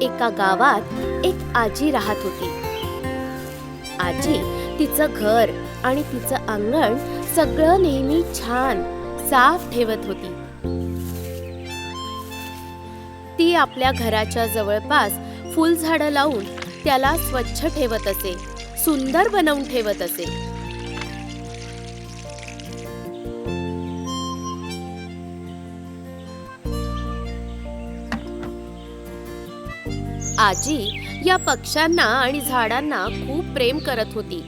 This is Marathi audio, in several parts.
एका गावात एक आजी राहत होती. आजी तिचं घर आणि तिचं अंगण सगळं नेहमी छान साफ ठेवत होती. ती आपल्या घराच्या जवळपास फुलझाडं लावून त्याला स्वच्छ ठेवत असे, सुंदर बनवून ठेवत असे. आजी या पक्ष्यांना आणि झाडांना खूप प्रेम करत होती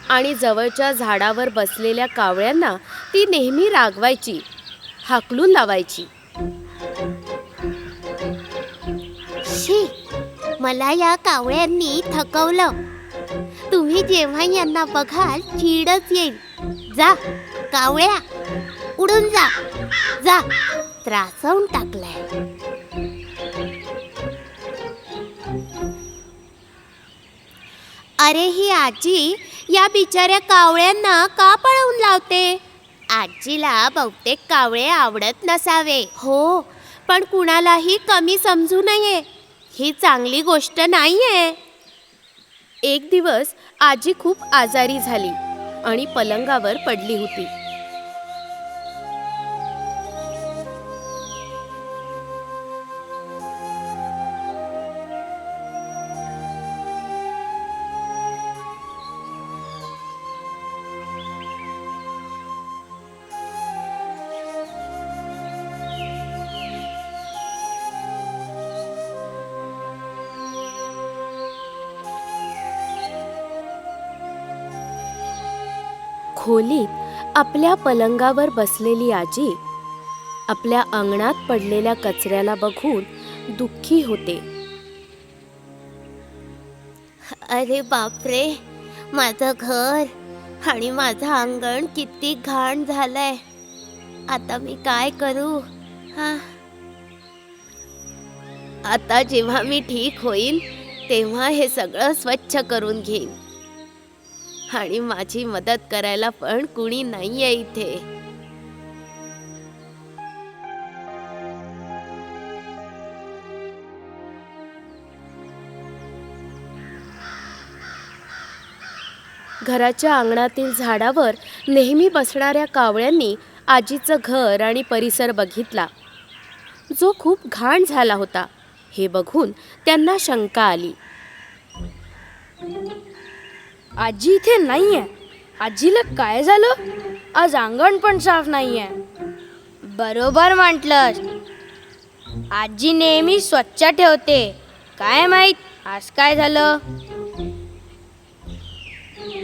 आणि जवळच्या झाडावर बसलेल्या कावळ्यांना ती नेहमी रागवायची, हाकलून लावायची. शी, मला या कावळ्यांनी थकवलं. तुम्ही जेव्हा यांना बघाल चिडच येईल. जा कावळ्या, उडून जा, जा, त्रासवून टाकलाय. अरे ही आजी या बिचाऱ्या कावळ्यांना का पळवून लावते? आजीला बहुतेक कावळे आवडत नसावे. हो, पण कुणालाही कमी समजू नये, ही चांगली गोष्ट नाहीये. एक दिवस आजी खूप आजारी झाली आणि पलंगावर पडली होती. खोलीत आपल्या पलंगावर बसलेली आजी आपल्या अंगणात पडलेल्या कचऱ्याला बघून दुःखी होते. अरे बापरे, माझं घर आणि माझं अंगण किती घाण झालंय. आता मी काय करू? आता जेव्हा मी ठीक होईन तेव्हा हे सगळं स्वच्छ करून घेईन आणि माझी मदत करायला पण कुणी नाहीये इथे. घराच्या अंगणातील झाडावर नेहमी बसणाऱ्या कावळ्यांनी आजीचं घर आणि परिसर बघितला, जो खूप घाण झाला होता. हे बघून त्यांना शंका आली. आजी इथे नाहीये. आजीला काय झालं? आज अंगण पण साफ नाहीये. बरोबर म्हटलंस, आजी नेहमी स्वच्छ ठेवते. काय माहित आज काय झालं?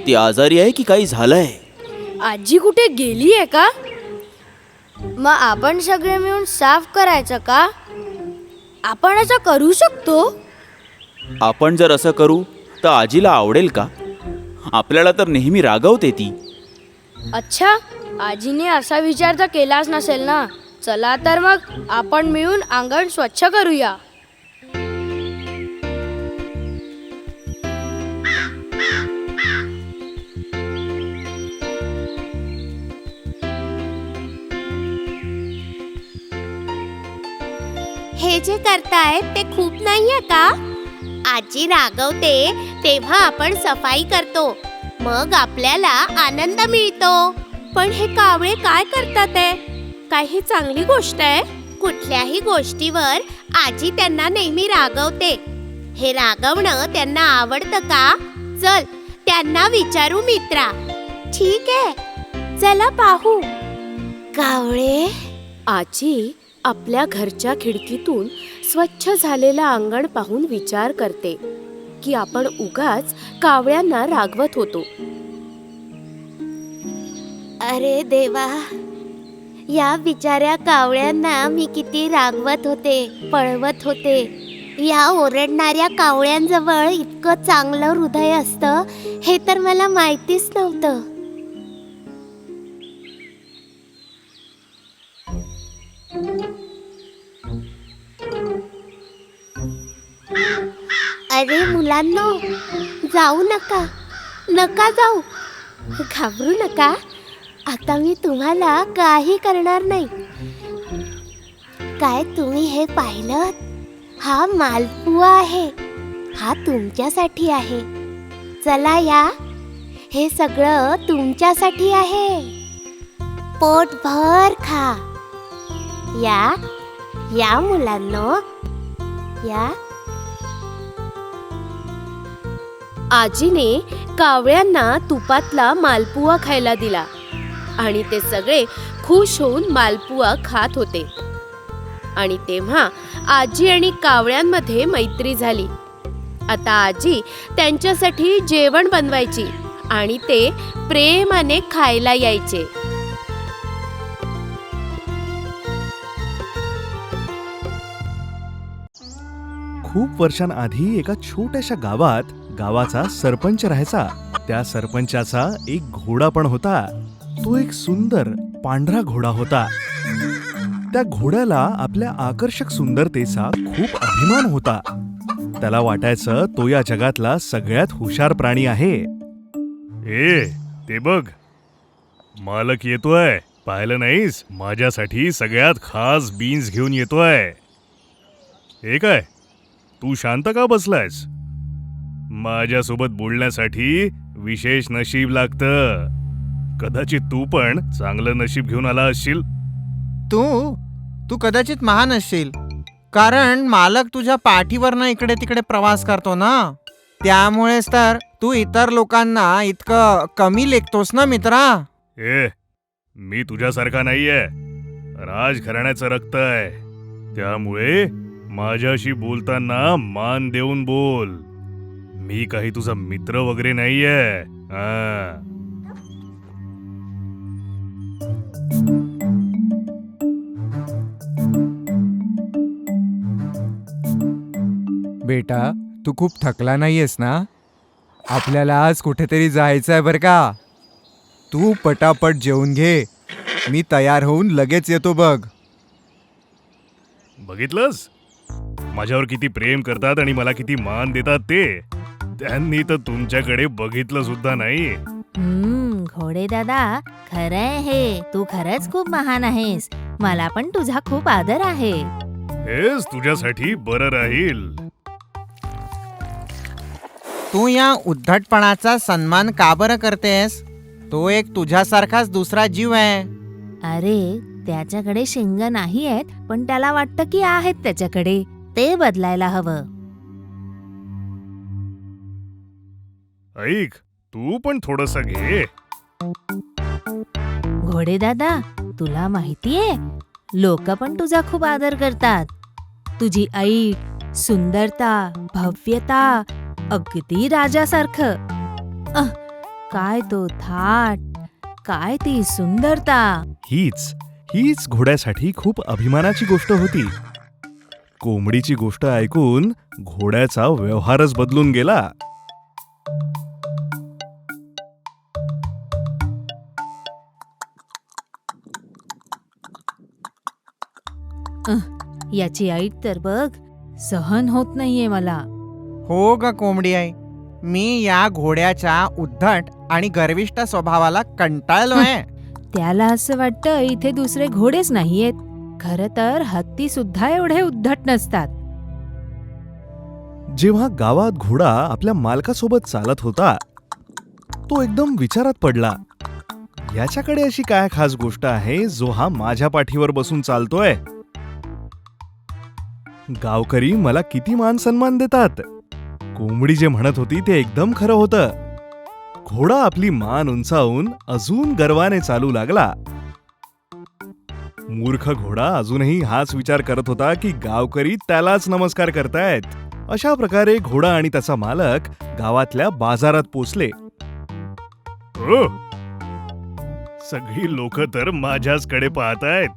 ती आजारी आहे की काही झालंय? आजी कुठे गेली आहे का? मग आपण सगळे मिळून साफ करायचं का? आपण असं करू शकतो? आपण जर असं करू तर आजीला आवडेल का? आपल्याला तर नेहमी रागवते ती. अच्छा, आजीने असा विचार तर केलाच नसेल ना. चला तर मग आपण मिळून अंगण स्वच्छ करूया. हे जे करतायत ते खूप नाहीये का? आजी रागवते तेव्हा आपण सफाई करतो, मग आपल्याला आनंद मिळतो. पण हे कावळे काय करतात आहे? काही चांगली गोष्ट आहे? कुठल्याही गोष्टीवर आजी त्यांना नेहमी रागवते. हे रागवणं त्यांना आवडतं का? चल त्यांना विचारू मित्रा. ठीक आहे, चला पाहू. कावळे, आजी आपल्या घरच्या खिडकीतून स्वच्छ झालेलं अंगण पाहून विचार करते की आपण उगाच कावळ्यांना रागवत होतो. अरे देवा, या बिचाऱ्या कावळ्यांना मी किती रागवत होते, पळवत होते. या ओरडणाऱ्या कावळ्यांजवळ इतकं चांगलं हृदय असतं हे तर मला माहितीच नव्हतं. अरे मुलांनो, जाऊ नका, नका जाऊ, घाबरू नका. आता मी तुम्हाला काही करणार नाही. काय तुम्ही हे पाहिलं? हा मालपुआ आहे. हा तुमच्यासाठी आहे. चला या, हे सगळं तुमच्यासाठी आहे. पोटभर खा. या या मुलांनो, या. आजीने कावळ्यांना तुपातला मालपुआ खायला दिला आणि ते सगळे खुश होऊन मालपुआ खात होते. आणि तेव्हा आजी आणि कावळ्यांमध्ये मैत्री झाली. आता आजी त्यांच्यासाठी जेवण बनवायची आणि ते प्रेमाने खायला यायचे. खूप वर्षांआधी एका छोट्याशा गावात गावाचा सरपंच राहायचा. त्या सरपंचाचा एक घोडा पण होता. तो एक सुंदर पांढरा घोडा होता. त्या घोड्याला आपल्या आकर्षक सुंदरतेचा खूप अभिमान होता. त्याला वाटायचं तो या जगातला सगळ्यात हुशार प्राणी आहे. ते बघ, मालक येतोय. पाहिलं नाहीस? माझ्यासाठी सगळ्यात खास बीन्स घेऊन येतोय. हे काय, तू शांत का बसलायस? माझ्यासोबत बोलण्यासाठी विशेष नशीब लागतं. कदाचित तू पण चांगलं नशीब घेऊन आला असशील. तू कदाचित महान असशील, कारण मालक तुझ्या पाठीवरनं इकडे तिकडे प्रवास करतो ना. त्यामुळेच तर तू इतर लोकांना इतकं कमी लेखतोस ना मित्रा. मी तुझ्यासारखा नाहीये. राजघराण्याचं रक्त आहे. त्यामुळे माझ्याशी बोलताना मान देऊन बोल. मी काही तुझा मित्र वगैरे नाहीये. बेटा, तू खूप थकला नाहीयेस ना? आपल्याला आज कुठेतरी जायचंय बरं का. तू पटापट जेवून घे. मी तयार होऊन लगेच येतो बघ. बघितलंस, माझ्यावर किती प्रेम करतात आणि मला किती मान देतात ते. त्यांनी तर तुमच्याकडे बघितलं सुद्धा नाही. घोडे दादा, खरंय हे. तू खरंच खूप महान आहेस. मला पण तुझा खूप आदर आहे. हेच तुझ्यासाठी बरं राहील. तू या उद्धटपणाचा सन्मान का बरं करतेस? तो एक तुझ्यासारखाच दुसरा जीव आहे. अरे, त्याच्याकडे शिंग नाही आहेत, पण त्याला वाटतं की आहेत त्याच्याकडे. ते बदलायला हवं. ऐक, तू पण थोडंसं घे. घोडे दादा, तुला माहितीये, लोक पण तुझा खूप आदर करतात. तुझी ऐट, सुंदरता, भव्यता, अगदी राजासारखं. काय तो थाट, काय ती सुंदरता. हीच घोड्यासाठी खूप अभिमानाची गोष्ट होती. कोंबडीची गोष्ट ऐकून घोड्याचा व्यवहारच बदलून गेला. याची ऐट तर बघ, सहन होत नाहीये मला. हो ग कोंबडी आई, मी या घोड्याच्या उद्धट आणि गर्विष्ठ स्वभावाला कंटाळलोय. त्याला असं वाटतं इथे दुसरे घोडेच नाहीयेत. खरं तर हत्ती सुद्धा एवढे उद्धट नसतात. जेव्हा गावात घोडा आपल्या मालकासोबत चालत होता, तो एकदम विचारात पडला. याच्याकडे अशी काय खास गोष्ट आहे जो हा माझ्या पाठीवर बसून चालतोय? गावकरी मला किती मान सन्मान देतात. कोंबडी जे म्हणत होती ते एकदम खरं होतं. घोडा आपली मान उंचावून अजून गर्वाने चालू लागला. मूर्ख घोडा अजूनही हाच विचार करत होता की गावकरी त्यालाच नमस्कार करतायत. अशा प्रकारे घोडा आणि त्याचा मालक गावातल्या बाजारात पोचले. सगळी लोक तर माझ्याचकडे पाहतायत.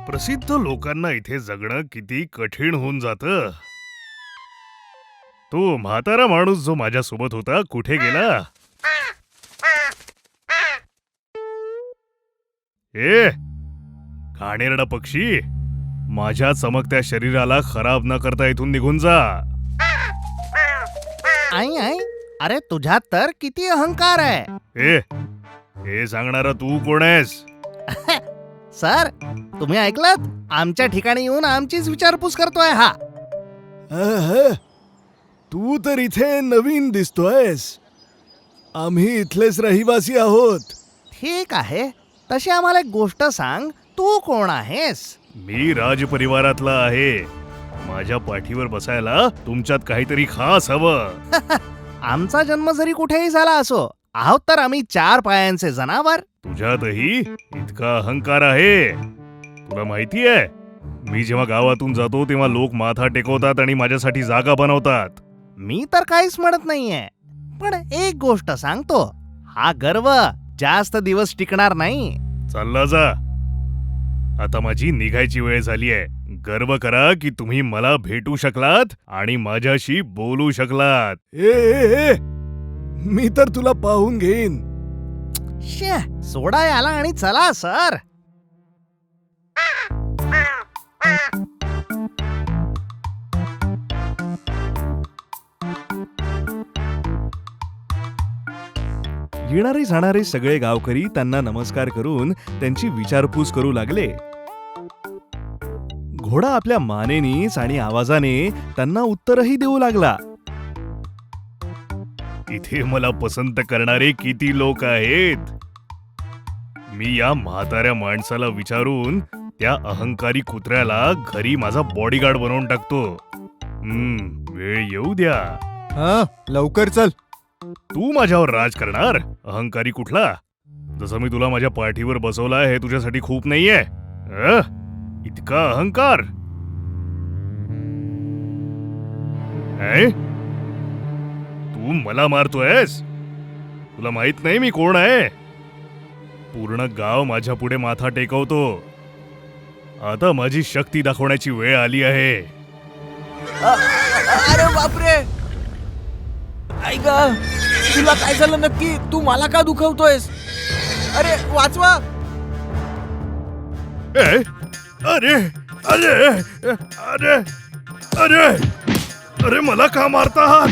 प्रसिद्ध लोकांना इथे जगणं किती कठीण होऊन जातं. तो म्हातारा माणूस जो माझ्यासोबत होता कुठे गेला? घाणेरडा पक्षी, माझ्या चमकत्या शरीराला खराब न करता इथून निघून जा. आई, अरे तुझ्यात तर किती अहंकार आहे. हे सांगणारा तू कोण आहेस? सर, तुम्ही ऐकलत? आमच्या ठिकाणी येऊन आमचीच विचारपूस करतोय हा. तू तर इथे नवीन दिसतोयस. आम्ही इथलेच रहिवासी आहोत. ठीक आहे, तशी आम्हाला एक गोष्ट सांग, तू कोण आहेस? मी राजपरिवारातला आहे. माझ्या पाठीवर बसायला तुमच्यात काहीतरी खास हवं. आमचा जन्म जरी कुठेही झाला असो, आहोत तर आम्ही 4 पायांचे जनावर. तुझ्यातही इतका अहंकार आहे. तुला माहिती आहे, मी जेव्हा गावातून जातो तेव्हा लोक माथा टेकवतात आणि माझ्यासाठी जागा बनवतात. मी तर काहीच म्हणत नाहीये, पण एक गोष्ट सांगतो, हा गर्व जास्त दिवस टिकणार नाही. चालला जा. आता माझी निघायची वेळ झाली आहे. गर्व करा की तुम्ही मला भेटू शकलात आणि माझ्याशी बोलू शकलात. मी तर तुला पाहून घेईन. शे, सोडा याला आणि चला सर. येणारे जाणारे सगळे गावकरी त्यांना नमस्कार करून त्यांची विचारपूस करू लागले. घोडा आपल्या मानेनीच आणि आवाजाने त्यांना उत्तरही देऊ लागला. इथे मला पसंत करणारे किती लोक आहेत. मी या म्हाताऱ्या माणसाला विचारून त्या अहंकारी कुत्र्याला घरी माझा बॉडीगार्ड बनवून टाकतो. वेळ येऊ द्या. लवकर चल. तू माझ्यावर राज करणार, अहंकारी कुठला? जसं मी तुला माझ्या पाठीवर बसवला हे तुझ्यासाठी खूप नाहीये. इतका अहंकार. तू मला मारतोयस? तुला माहित नाही मी कोण आहे? पूर्ण गाव माझ्या पुढे माथा टेकवतो. आता माझी शक्ती दाखवण्याची वेळ आली आहे. अरे बापरे, ऐक, तुला काय झालं नक्की? तू मला का दुखवतोयस? अरे वाचवा. अरे अरे अरे अरे अरे मला का मारतात?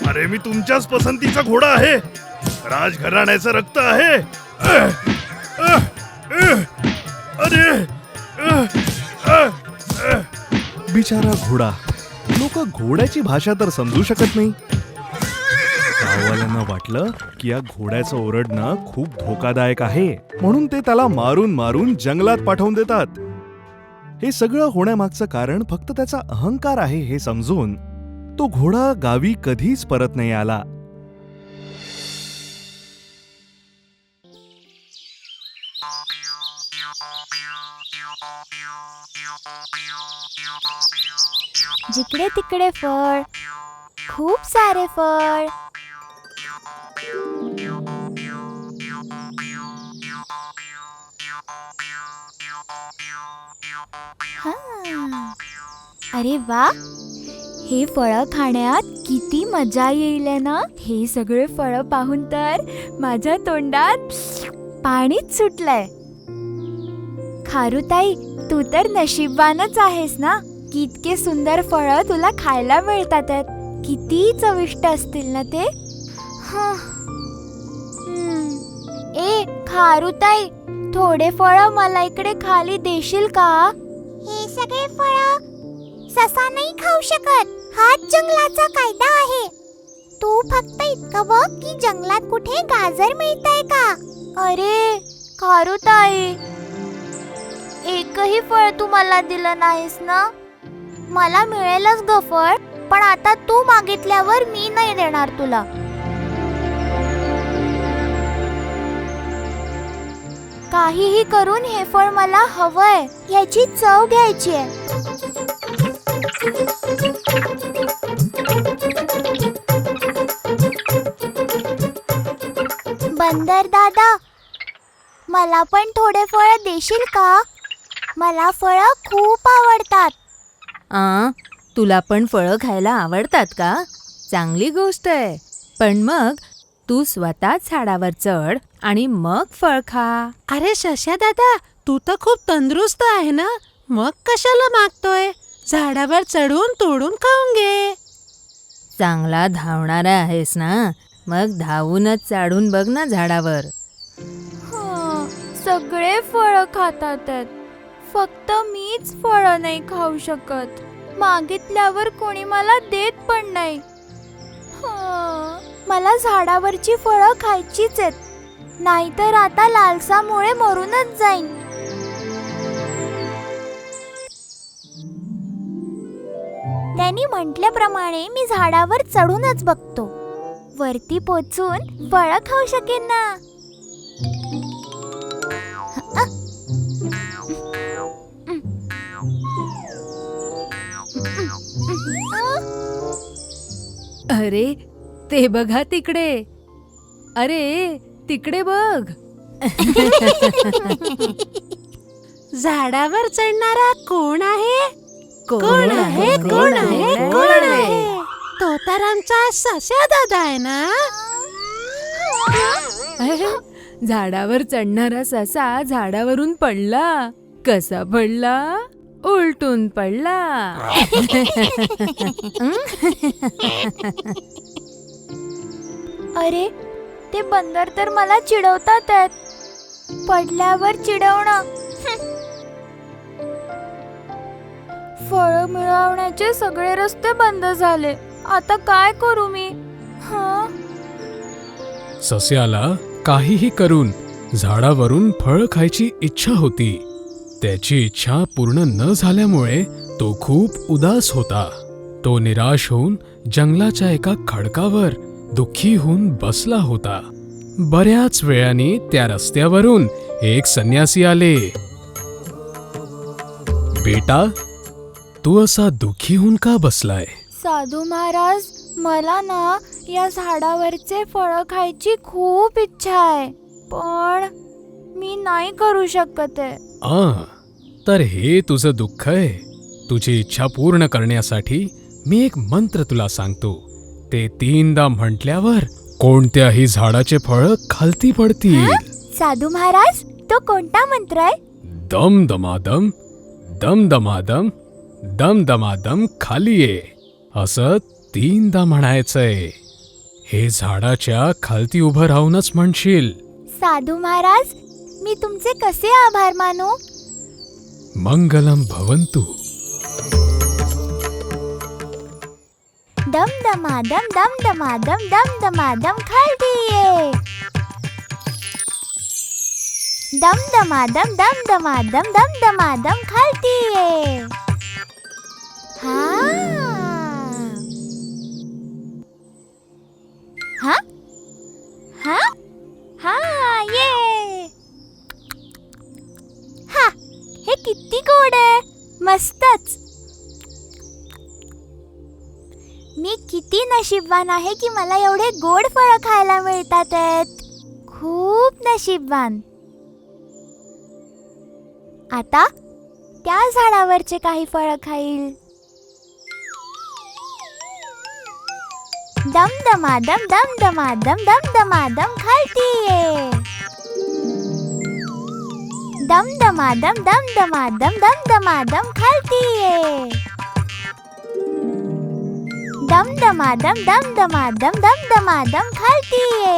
अरे मी तुमच्याच पसंतीचा घोडा आहे. राजघराण्याचं रक्त आहे. अरे बिचारा घोडा. लोक घोड्याची भाषा तर समजू शकत नाही. गाववाल्यांना वाटलं की या घोड्याचं ओरडणं खूप धोकादायक आहे, म्हणून ते त्याला मारून मारून जंगलात पाठवून देतात. हे सगळं होण्यामागचं कारण फक्त त्याचा अहंकार आहे हे समजून तो घोडा गावी कधीच परत नाही आला. जिकडे तिकडे फळ, खूप सारे फळ. अरे वा, हे फळं खाण्यात किती मजा येईल ना. हे सगळे फळं पाहून तर माझ्या तोंडात पाणीच सुटलंय. खारुताई, तू तर नशीबवानच आहेस ना की इतके सुंदर फळं तुला खायला मिळतात. किती चविष्ट असतील ना ते. ए खारुताई, थोडे फळं मला इकडे खाली देशील का? हे सगळे फळं ससा नाही खाऊ शकत. हाच जंगलाचा कायदा आहे. तू फक्त इतकं बघ की जंगलात कुठे गाजर मिळतंय का. अरे खारुताई, एकही फळ तू मला दिलं नाहीस ना. मला मिळेलच ग फळ, पण आता तू मागितल्यावर मी नाही देणार तुला. काहीही करून हे फळ मला हवंय. याची चव घ्यायची आहे. बंदर दादा, मला पण थोडे फळ देशील का? मला फळं खूप आवडतात. तुला पण फळं खायला आवडतात का? चांगली गोष्ट आहे. पण मग तू स्वतः झाडावर चढ आणि मग फळ खा. अरे शशा दादा, तू तर खूप तंदुरुस्त आहे ना, मग कशाला मागतोय? झाडावर चढून तोडून खाऊन घे. चांगला धावणारा आहेस ना, मग धावूनच चढून बघ ना झाडावर. सगळे फळं खातात, फक्त मीच फळं नाही खाऊ शकत. मागितल्यावर कोणी मला देत पण नाही. मला झाडावरची फळं खायचीच आहेत, नाहीतर आता लालसामुळे मरूनच जाईन. त्यांनी म्हटल्याप्रमाणे मी झाडावर चढूनच बघतो. वरती पोचून फळं खाऊ शकेन ना. अरे ते बघा तिकडे. अरे तिकडे बघ. झाडावर चढणारा कोण आहे? कोण आहे? कोण आहे? कोण आहे? तो तर आमचा सस्या दादा आहे ना. झाडावर चढणारा ससा झाडावरून पडला. कसा पडला? उलटून पडला. अरे ते बंदर तर मला चिडवतात आहेत. पडल्यावर चिडवणं. फळ मिळवण्याचे सगळे रस्ते बंद झाले. आता काय करू मी? सस्याला काहीही करून झाडावरून फळ खायची इच्छा होती. त्याची इच्छा पूर्ण न झाल्यामुळे तो खूप उदास होता. तो निराश होऊन जंगलाच्या एका खडकावर दुःखी होऊन बसला होता. बऱ्याच वेळाने त्या रस्त्यावरून एक संन्यासी आले. बेटा, तू असा दुःखी होऊन का बसलाय? साधू महाराज, मला ना या झाडावरचे फळं खायची खूप इच्छा आहे, पण मी नाही करू शकत आहे. तर हे तुझं दुःख आहे. तुझी इच्छा पूर्ण करण्यासाठी मी एक मंत्र तुला सांगतो. ते 3दा म्हटल्यावर कोणत्याही झाडाचे फळ खालती पडतील. साधू महाराज, तो कोणता मंत्र आहे? दम दमादम, दम दमादम, दम दमादम खाली ये, असं 3दा म्हणायचंय. हे झाडाच्या खालती उभं राहूनच म्हणशील. साधू महाराज, मी तुमचे कसे आभार मानू? मंगलम भवंतु. दम दमादम, दम दमादम, दम दमादम खालती ये. दम दमादम, दम दमादम, दम दमादम खालती ये. हा हा हा ये. हा, हे किती गोड आहे. मस्तच. मी किती नशीबवान आहे की मला एवढे गोड फळं खायला मिळतात आहेत. खूप नशीबवान. आता त्या झाडावरचे काही फळं खाईल. दम दमादम, दम दमादम, दम दमादम खालती ये. दम दमादम, दम दमादम, दम दमादम खालती ये. दम दमादम, दम दमादम, दम दमादम खालती ये.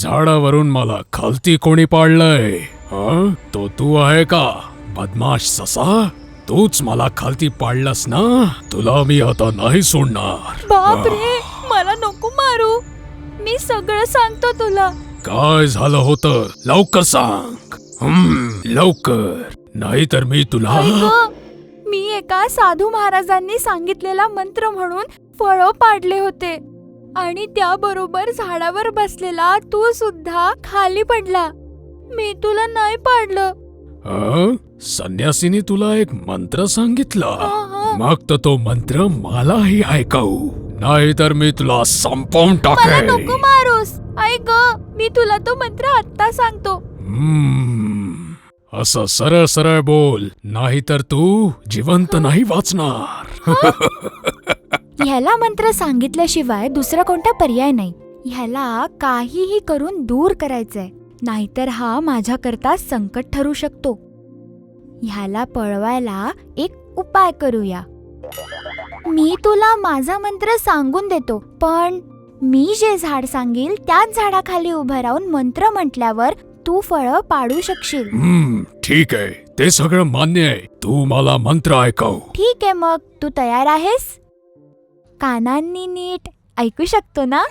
झाडावरून मला खालती कोणी पाडलंय? तो तू आहे का, बदमाश ससा? तूच मला खालती पाडलंस ना. तुला मी आता नाही सोडणार. बाप रे, मला नको मारू. मी सगळं सांगतो तुला. काय झालं होतं लवकर सांग. लवकर, नाहीतर मी तुला. मी एका साधू महाराजांनी सांगितलेला मंत्र म्हणून फळं पाडले होते आणि त्याबरोबर झाडावर बसलेला तू सुद्धा खाली पडला. मी तुला नाही पाडलं. संन्यासीने तुला एक मंत्र सांगितला? मग तर तो मंत्र मलाही ऐकवू, नाहीतर मी तुला संपवून मला टाकेन. नको मारूस. ऐक, मी तुला तो मंत्र आत्ता सांगतो. असं सरळ सरळ बोल, नाहीतर तू जिवंत नाही वाचणार. ह्याला मंत्र सांगितल्याशिवाय दुसरा कोणता पर्याय नाही. ह्याला काहीही करून दूर करायचंय, नाहीतर हा माझ्याकरता संकट ठरू शकतो. ह्याला पळवायला एक उपाय करूया. मी तुला माझा मंत्र सांगून देतो, पण मी जे झाड सांगेल त्याच झाडाखाली उभं राहून मंत्र म्हटल्यावर तू फळं पाडू शकशील. ठीक आहे, ते सगळं मान्य आहे. तू मला मंत्र ऐकव. ठीक आहे, मग तू तयार आहेस? कानांनी नीट ऐकू शकतो ना?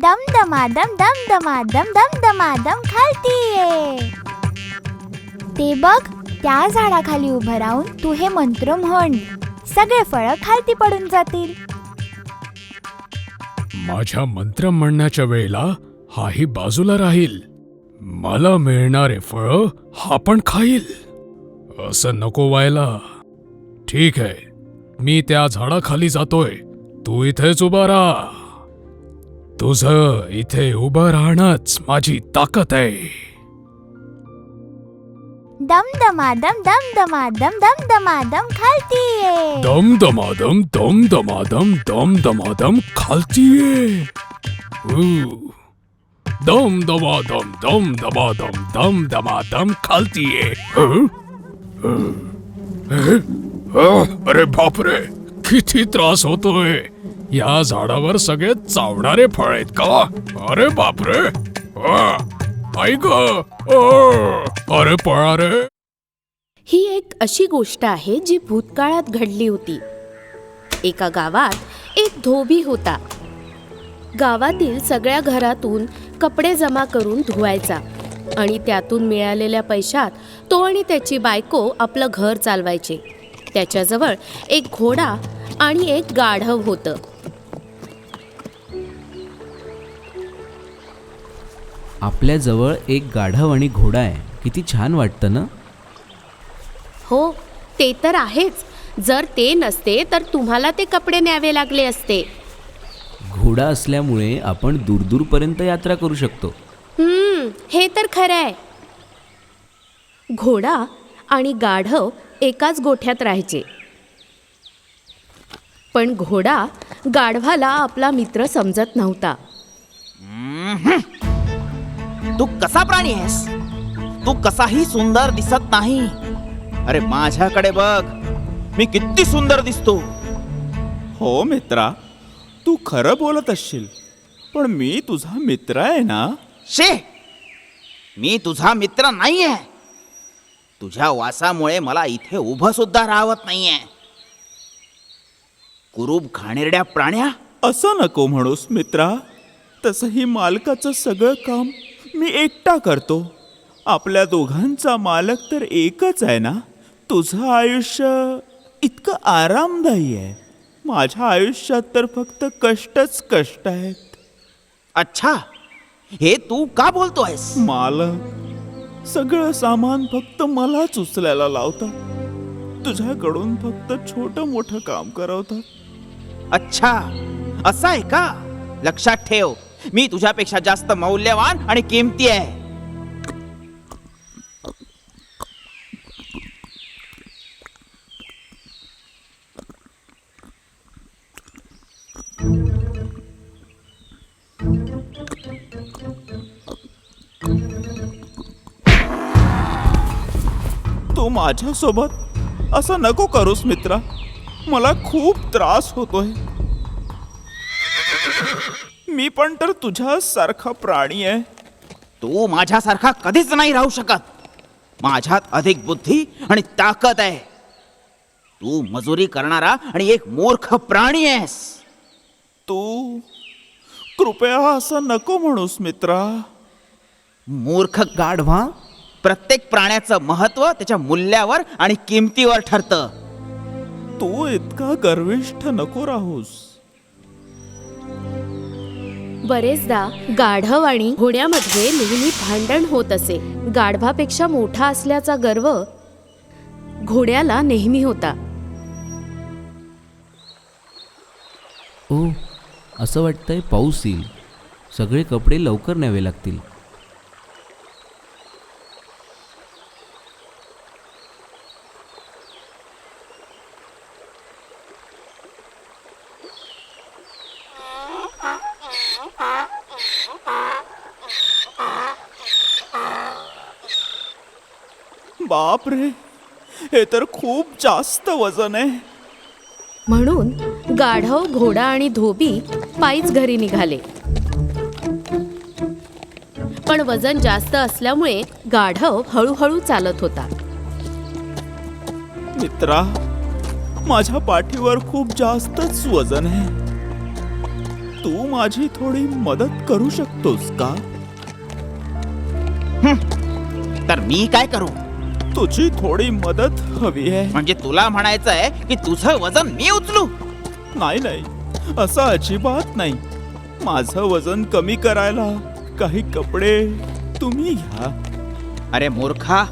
दम दमादम दम दमादम दम दमादम खालती ये. ते बघ, त्या झाडाखाली उभं राहून तू हे मंत्र म्हण. सगळे फळं खालती पडून जातील. माझ्या मंत्र म्हणण्याच्या वेळेला हाही बाजूला राहील. मला मिळणारे फळ हा पण खाईल. असं नको व्हायला. ठीक आहे, मी त्या झाडाखाली जातोय. तू इथेच उभा राहा. तुझं इथे उभं राहणंच माझी ताकद आहे. दम दमादम दम दमादम दम दमादम खालती ये. दम दमादम दम दमादम दम दमादम खालती ये. दम दमादम दम दमादम दम दमादम खालती ये. अरे बापरे, किती त्रास होतोय. या झाडावर सगळे चावणारे फळ आहेत का? अरे बापरे. ऐक, अरे पळा रे. ही एक अशी गोष्ट आहे जी भूतकाळात घडली होती. एका गावात एक धोबी होता. गावातील सगळ्या घरातून कपडे जमा करून धुवायचा आणि त्यातून मिळालेल्या पैशात तो आणि त्याची बायको आपलं घर चालवायचे. त्याच्याजवळ एक घोडा आणि एक गाढव होतं. आपल्याजवळ एक गाढव आणि घोडा आहे. किती छान वाटतं ना? हो, ते तर आहेच. जर ते नसते तर तुम्हाला ते कपडे न्यावे लागले असते. घोडा असल्यामुळे आपण दूरदूरपर्यंत यात्रा करू शकतो. हे तर खरं आहे. घोडा आणि गाढव एकाच गोठ्यात राहायचे. पण घोडा गाढवाला आपला मित्र समजत नव्हता. तू कसा प्राणी आहेस? तू कसाही सुंदर दिसत नाही. अरे माझ्याकडे बघ, मी किती सुंदर दिसतो. हो मित्रा, तू खरं बोलत असशील, पण मी तुझा मित्र आहे ना. शे, मी तुझा मित्र नाहीये. तुझ्या वासामुळे मला इथे उभं सुद्धा राहत नाहीये. कुरूप घाणेरड्या प्राण्या. असं नको म्हणूस मित्रा. तसंही मालकाचं सगळं काम मी एकटा करतो. आपल्या दोघांचा मालक तर एकच आहे ना. तुझं आयुष्य इतकं आरामदायी आहे. माझ्या आयुष्यात तर फक्त कष्टच कष्ट आहेत. अच्छा, हे तू का बोलतोयस? मालक सगळं सामान फक्त मलाच उचलायला लावतात. तुझ्याकडून फक्त छोटं मोठं काम करवतात. अच्छा, असं आहे का? लक्षात ठेव, मी तुझ्यापेक्षा जास्त मौल्यवान आणि किमती आहे. तू माझ्यासोबत असं नको करूस मित्रा. मला खूप त्रास होतोय. मी पण तर तुझ्यासारखा प्राणी आहे. तू माझ्यासारखा कधीच नाही राहू शकत. माझ्यात अधिक बुद्धी आणि ताकद आहे. तू मजुरी करणारा आणि एक मूर्ख प्राणी आहेस. तू कृपया असं नको म्हणूस मित्रा. मूर्ख गाढवा. प्रत्येक प्राण्याचं महत्व त्याच्या मूल्यावर आणि किमतीवर ठरतं. तू इतका गर्विष्ठ नको राहूस. बरेचदा गाढव आणि घोड्यामध्ये नेहमी भांडण होत असे. गाढवापेक्षा मोठा असल्याचा गर्व घोड्याला नेहमी होता. ओ, असं वाटतंय पाऊस येईल. सगळे कपडे लवकर न्यावे लागतील. बाप रे, हे तर खूप जास्त वजन आहे. म्हणून गाढव, घोडा आणि धोबी पायीच घरी निघाले. पण वजन जास्त असल्यामुळे गाढव हळूहळू चालत होता. मित्रा, माझ्या पाठीवर खूप जास्तच वजन आहे. तू माझी थोडी मदत करू शकतोस का? तर मी काय करू? तुझी थोडी मदत हवी आहे. म्हणजे तुला म्हणायचं आहे की तुझं वजन मी उचलू? नाही नाही, असं अजिबात नाही. माझं वजन कमी करायला काही कपडे तुम्ही घ्या. अरे मूर्खा,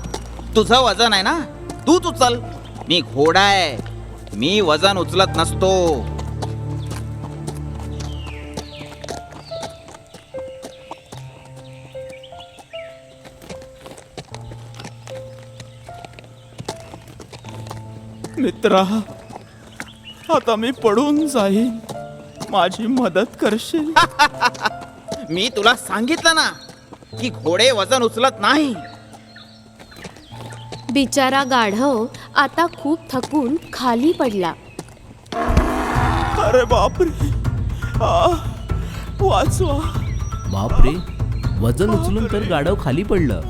तुझं वजन आहे ना, तूच उचल. मी घोडा आहे, मी वजन उचलत नसतो. मित्रा, आता मी पडून जाईन. माझी मदत करशील? मी तुला सांगितलं ना की घोडे वजन उचलत नाही. बिचारा गाढव आता खूप थकून खाली पडला. अरे बापरे, वाचवा. बापरे, वजन उचलून तर गाढव खाली पडलं.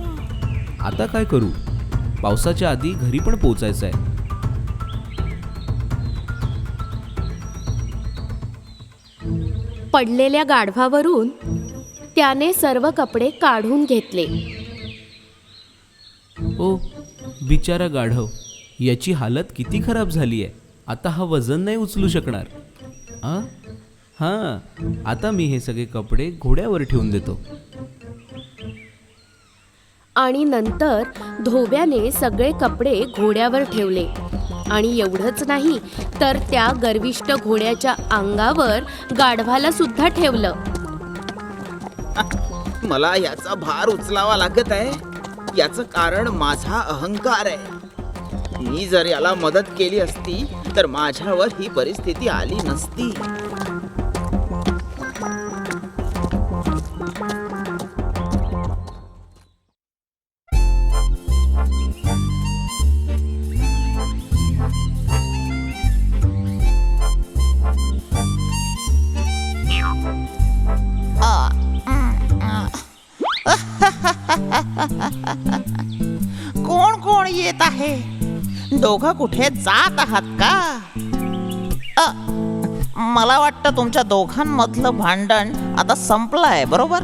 आता काय करू? पावसाच्या आधी घरी पण पोचायचं आहे. पडलेल्या गाढवावरून त्याने सर्व कपडे काढून घेतले. ओ बिचारा गाढव, याची हालत किती खराब झाली आहे. आता हा वजन नाही उचलू शकणार. हां, आता मी हे सगळे कपडे घोड्यावर ठेवून देतो. आणि नंतर धोब्याने सगळे कपडे घोड्यावर ठेवले. आणि एवढंच नाही, तर त्या गर्विष्ठ घोड्याच्या अंगावर गाढवाला सुद्धा ठेवलं. मला याचा भार उचलावा लागत आहे. याचं कारण माझा अहंकार आहे. मी जर याला मदत केली असती तर माझ्यावर ही परिस्थिती आली नसती. कोण कोण येत आहे? दोघं कुठे जात आहात का? मला वाटतं तुमच्या दोघांमधलं भांडण आता संपलं आहे, बरोबर?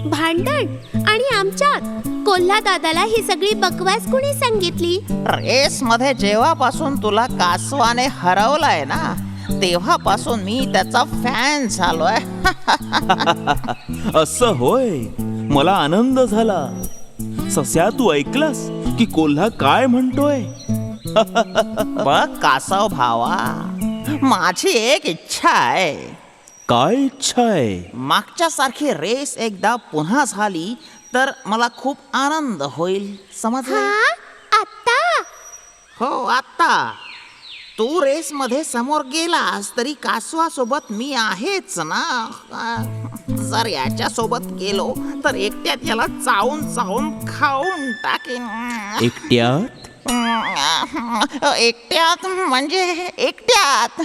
भांडण आणि आमच्यात? कोल्हा दादाला ही सगळी बकवास कुणी सांगितली? रेस मध्ये जेव्हापासून तुला कासवाने हरवलाय ना, तेव्हापासून मी त्याचा फॅन झालोय. असं होय, मला आनंद झाला. सस्या, तू ऐकलास की कोल्हा काय म्हणतोय? बघ कासव भावा, माझी एक इच्छा आहे. काय इच्छा आहे? मागच्या सारखी रेस एकदा पुन्हा झाली तर मला खूप आनंद होईल. समजलं? आता? हो, आता. तू रेस मध्ये समोर गेलास तरी कासवासोबत मी आहेच ना. जर याच्या सोबत गेलो तर एकट्यात याला चावून चावून खाऊन टाकेन. एकट्यात? एकट्यात म्हणजे एकट्यात.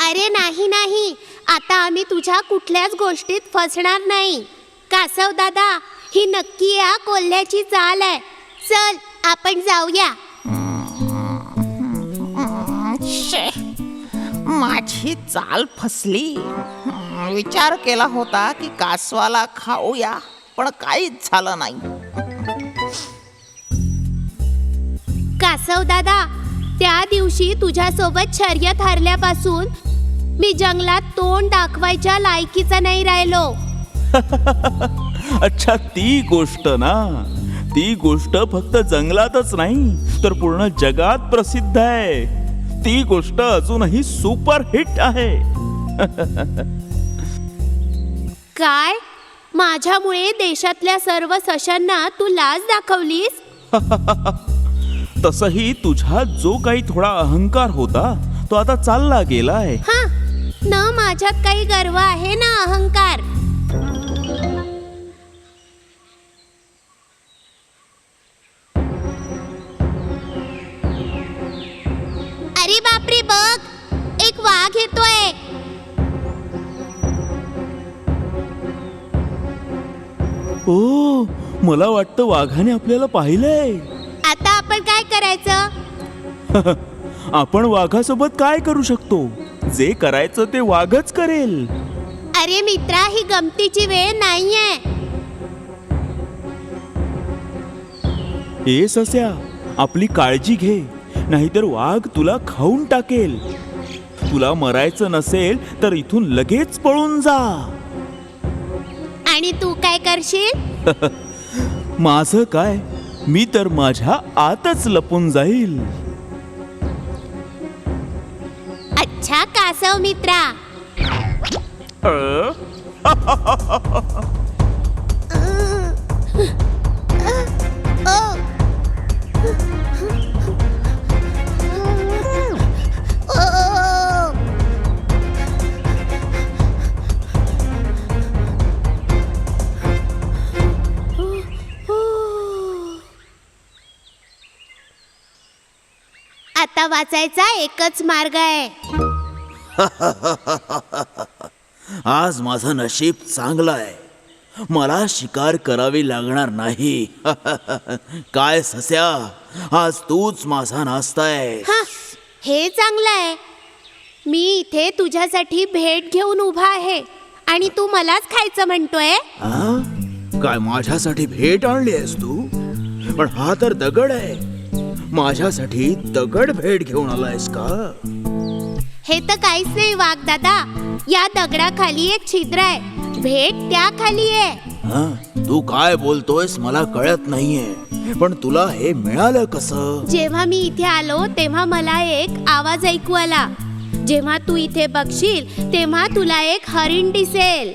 अरे नाही नाही, आता आम्ही तुझ्या कुठल्याच गोष्टीत फसणार नाही. कासव दादा, ही नक्की या कोल्ह्याची चाल आहे. चल आपण जाऊया. माझी चाल फसली. विचार केला होता की कासवाला खाऊया, पण काहीच झालं नाही. कासव दादा, त्या दिवशी तुझ्यासोबत शर्यत हरल्यापासून मी जंगलात तोंड दाखवायच्या लायकीचा नाही राहिलो. अच्छा, ती गोष्ट ना. ती गोष्ट फक्त जंगलातच नाही तर पूर्ण जगात प्रसिद्ध आहे. ती गोष्ट अजूनही सुपर हिट आहे. काय? माझ्यामुळे देशातल्या सर्व सशांना तू लाज दाखवलीस? तसही तुझ्यात जो काही थोडा अहंकार होता तो आता चालला गेलाय. हा, न माझ्यात काही गर्व आहे ना अहंकार. सांगतोय. ओ, मला वाटतं वाघाने आपल्याला पाहिलंय. आता आपण काय करायचं? आपण वाघासोबत काय करू शकतो? जे करायचं ते वाघच करेल. अरे मित्रा, ही गमतीची वेळ नाहीये. ए सस्या, आपली काळजी घे, नाहीतर वाघ तुला खाऊन टाकेल. तुला मरायचं नसेल तर इथून लगेच पळून जा. आणि तू काय करशील? माझं काय, मी तर माझ्या आतच लपून जाईल. अच्छा कासव मित्रा. आता वाचायचा एकच मार्ग आहे. आज माझं नशीब चांगलं आहे. मला शिकार करावी लागणार नाही. काय सस्या, आज तूच माझा नाश्ता आहे. हे चांगलं आहे. मी इथे तुझ्यासाठी भेट घेऊन उभा आहे आणि तू मलाच खायचं म्हणतोय. काय माझ्यासाठी भेट आणली आहेस तू? पण हा तर दगड आहे. माझ्यासाठी दगड भेट घेऊन आलायस का? हे तर काहीच नाही वाघ दादा. या दगडाखाली एक छिद्र आहे. भेट त्या खाली आहे. तू काय बोलतोयस मला कळत नाहीये. पण तुला हे मिळालं कसं? जेव्हा मी इथे आलो तेव्हा मला एक आवाज ऐकू आला. जेव्हा तू इथे बघशील तेव्हा तुला एक हरिण दिसेल.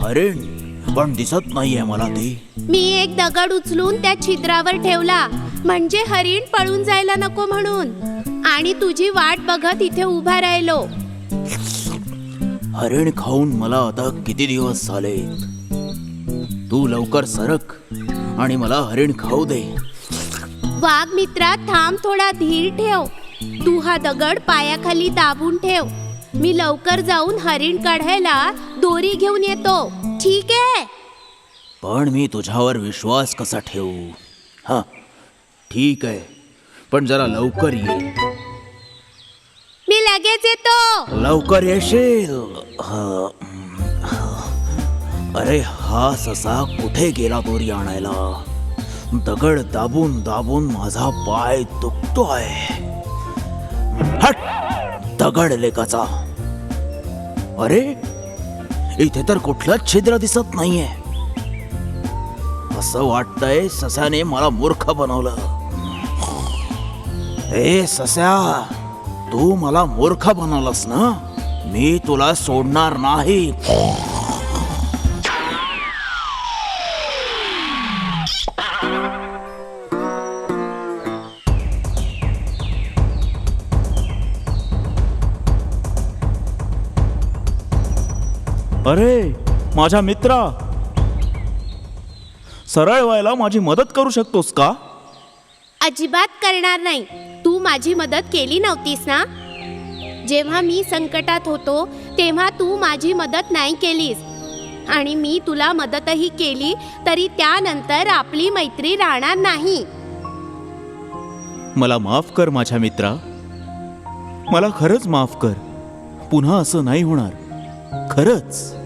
हरिण? पण दिसत नाहीये मला ती. मी एक दगड उचलून त्या छिद्रावर ठेवला, म्हणजे हरिण पळून जायला नको म्हणून. आणि तुझी वाट बघत इथे उभा राहिलो. हरिण खाऊन मला आता किती दिवस झाले. तू लवकर सरक आणि मला हरिण खाऊ दे. वाघ मित्रा, थांब, थोडा धीर ठेव. तू हा दगड पायाखाली दाबून ठेव. मी लवकर जाऊन हरिण काढायला दोरी घेऊन येतो. ठीक आहे? पण मी तुझ्यावर विश्वास कसा ठेवू? हा, ठीक आहे, पण जरा लवकर ये. मी लगेच येतो. लवकर येशील? अरे हा ससा कुठे गेला दोरी आणायला? दगड दाबून दाबून माझा पाय दुखतोय. हट, दगड लेकाचा. अरे इथे तर कुठलंच छिद्र दिसत नाहीये. असं वाटतंय सस्याने मला मूर्ख बनवलं. ए सस्या, तू मला मूर्ख बनवलंस ना? मी तुला सोडणार नाही. अरे माझ्या मित्रा, सरळ व्हायला माझी मदत करू शकतोस का? अजिबात करणार नाही. तू माझी मदत केली नव्हतीस ना? जेव्हा मी संकटात होतो तेव्हा तू माझी मदत नाही केलीस. आणि मी तुला मदतही केली तरी त्यानंतर आपली मैत्री राहणार नाही. मला माफ कर माझ्या मित्रा. मला खरंच माफ कर. पुन्हा असं नाही होणार. खरंच.